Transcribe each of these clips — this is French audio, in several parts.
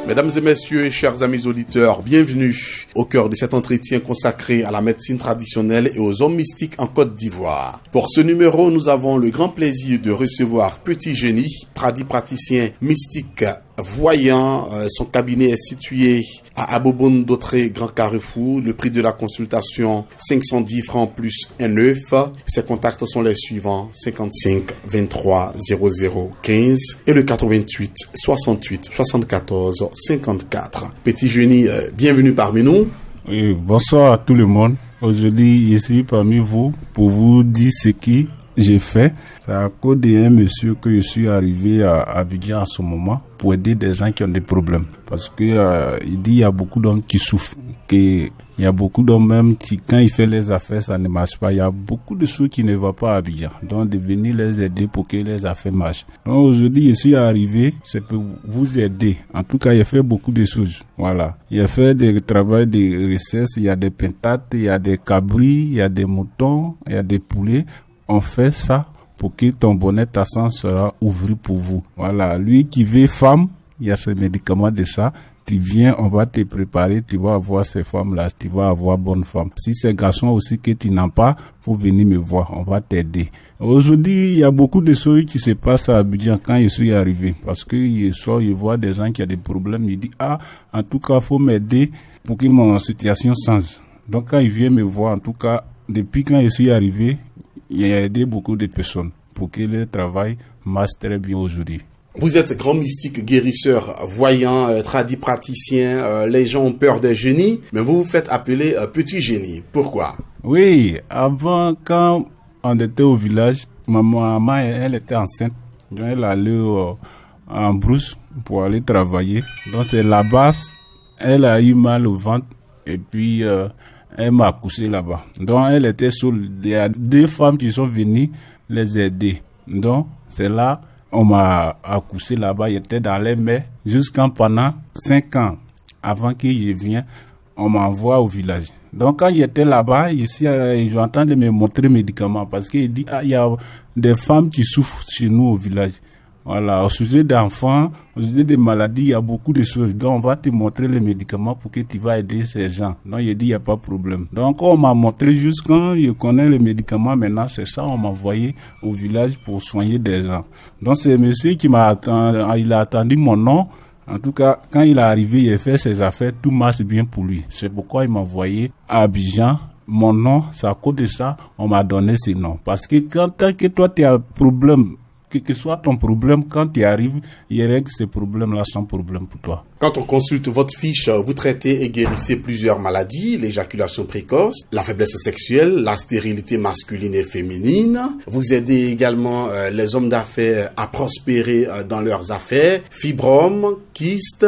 Mesdames et messieurs, chers amis auditeurs, bienvenue au cœur de cet entretien consacré à la médecine traditionnelle et aux hommes mystiques en Côte d'Ivoire. Pour ce numéro, nous avons le grand plaisir de recevoir Petit Génie, tradipraticien mystique voyant. Son cabinet est situé à Aboboune d'Autré, Grand Carrefour. Le prix de la consultation, 510 francs plus un œuf. Ses contacts sont les suivants: 55 23 00 15 et le 88 68 74 54. Petit Génie, bienvenue parmi nous. Oui, bonsoir à tout le monde. Aujourd'hui, je suis parmi vous pour vous dire ce que j'ai fait. C'est à cause d'un monsieur que je suis arrivé à Abidjan en ce moment pour aider des gens qui ont des problèmes. Parce que il dit il y a beaucoup d'hommes qui souffrent. Il y a beaucoup d'hommes même qui, quand ils font les affaires, ça ne marche pas. Il y a beaucoup de choses qui ne vont pas à Abidjan. Donc, de venir les aider pour que les affaires marchent. Donc, aujourd'hui, je suis arrivé, c'est pour vous aider. En tout cas, il a fait beaucoup de choses. Voilà. Il a fait des travaux de richesse. Il y a des pentates, il y a des cabris, il y a des moutons, il y a des poulets. On fait ça pour que ton bonnet ta sang sera ouvert pour vous. Voilà. Lui qui veut femme, il y a ce médicament de ça. Tu viens, on va te préparer, tu vas avoir ces femmes-là, tu vas avoir bonne femme. Si ces garçons aussi que tu n'as pas, faut venir me voir, on va t'aider. Aujourd'hui, il y a beaucoup de choses qui se passent à Abidjan quand je suis arrivé. Parce que je vois des gens qui ont des problèmes, ils disent, en tout cas, faut m'aider pour que mon situation change. Donc quand ils viennent me voir, en tout cas, depuis quand je suis arrivé, il a aidé beaucoup de personnes pour que le travail marche très bien aujourd'hui. Vous êtes grand mystique, guérisseur, voyant, tradipraticien. Les gens ont peur des génies, mais vous vous faites appeler Petit Génie. Pourquoi? Oui, avant, quand on était au village, ma maman, elle était enceinte. Donc elle allait en brousse pour aller travailler. Donc c'est là-bas, elle a eu mal au ventre et puis elle m'a accouché là-bas. Donc elle était seule. Il y a deux femmes qui sont venues les aider. Donc c'est là on m'a accouché là-bas. J'étais dans les mers jusqu'à pendant 5 ans. Avant que je vienne, on m'envoie au village. Donc quand j'étais là-bas, ici, j'entends de me montrer médicaments parce qu'il dit il y a des femmes qui souffrent chez nous au village. Voilà, au sujet d'enfants, au sujet des maladies, il y a beaucoup de choses. Donc, on va te montrer les médicaments pour que tu vas aider ces gens. Donc, il dit, il n'y a pas de problème. Donc, on m'a montré juste quand je connais les médicaments, maintenant, c'est ça, on m'a envoyé au village pour soigner des gens. Donc, c'est monsieur qui m'a attendu, il a attendu mon nom. En tout cas, quand il est arrivé, il a fait ses affaires, tout marche bien pour lui. C'est pourquoi il m'a envoyé à Abidjan. Mon nom, c'est à cause de ça, on m'a donné ce nom. Parce que quand que toi, tu as un problème, quel que soit ton problème, quand tu arrives, il règle ces problèmes-là sans problème pour toi. Quand on consulte votre fiche, vous traitez et guérissez plusieurs maladies: l'éjaculation précoce, la faiblesse sexuelle, la stérilité masculine et féminine. Vous aidez également les hommes d'affaires à prospérer dans leurs affaires, fibromes, kystes.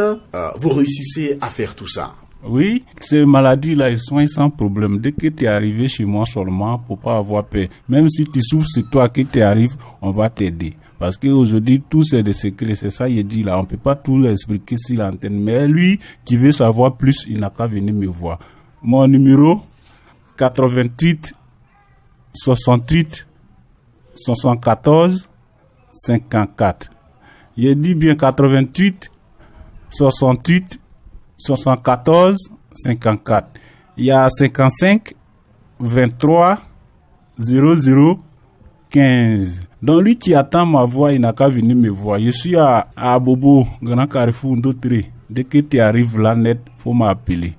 Vous réussissez à faire tout ça. Oui, ces maladies-là, ils soignent sans problème. Dès que tu es arrivé chez moi seulement, pour pas avoir peur. Même si tu souffres, c'est toi qui t'arrives, on va t'aider. Parce qu'aujourd'hui, tout c'est des secrets. C'est ça, il dit là. On peut pas tout expliquer sur l'antenne. Mais lui, qui veut savoir plus, il n'a qu'à venir me voir. Mon numéro, 88 68 74 54. Il dit bien 88 68 74 54. Il y a 55 23 00 15. Donc lui qui attend ma voix, il n'a qu'à venir me voir. Je suis à Abobo, Grand Carrefour d'Autré. Dès que tu arrives là net, faut m'appeler.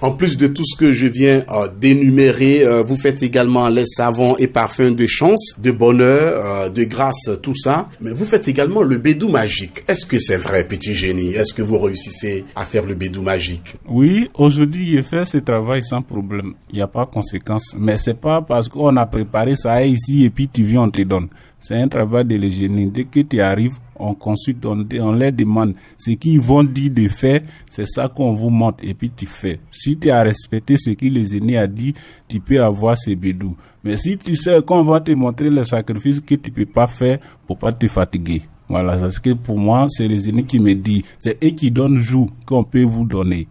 En plus de tout ce que je viens d'énumérer, vous faites également les savons et parfums de chance, de bonheur, de grâce, tout ça. Mais vous faites également le bédou magique. Est-ce que c'est vrai, Petit Génie? Est-ce que vous réussissez à faire le bédou magique? Oui, aujourd'hui, je fais ce travail sans problème. Il n'y a pas de conséquences. Mais c'est pas parce qu'on a préparé ça ici et puis tu viens, on te donne. C'est un travail de l'hygiène. Dès que tu arrives, on consulte, on les demande ce qu'ils vont dire de faire, c'est ça qu'on vous montre et puis tu fais. Si tu as respecté ce que les aînés a dit, tu peux avoir ces bédous. Mais si tu sais qu'on va te montrer les sacrifices que tu peux pas faire pour pas te fatiguer. Voilà, parce que pour moi, c'est les aînés qui me disent, c'est eux qui donnent jour qu'on peut vous donner.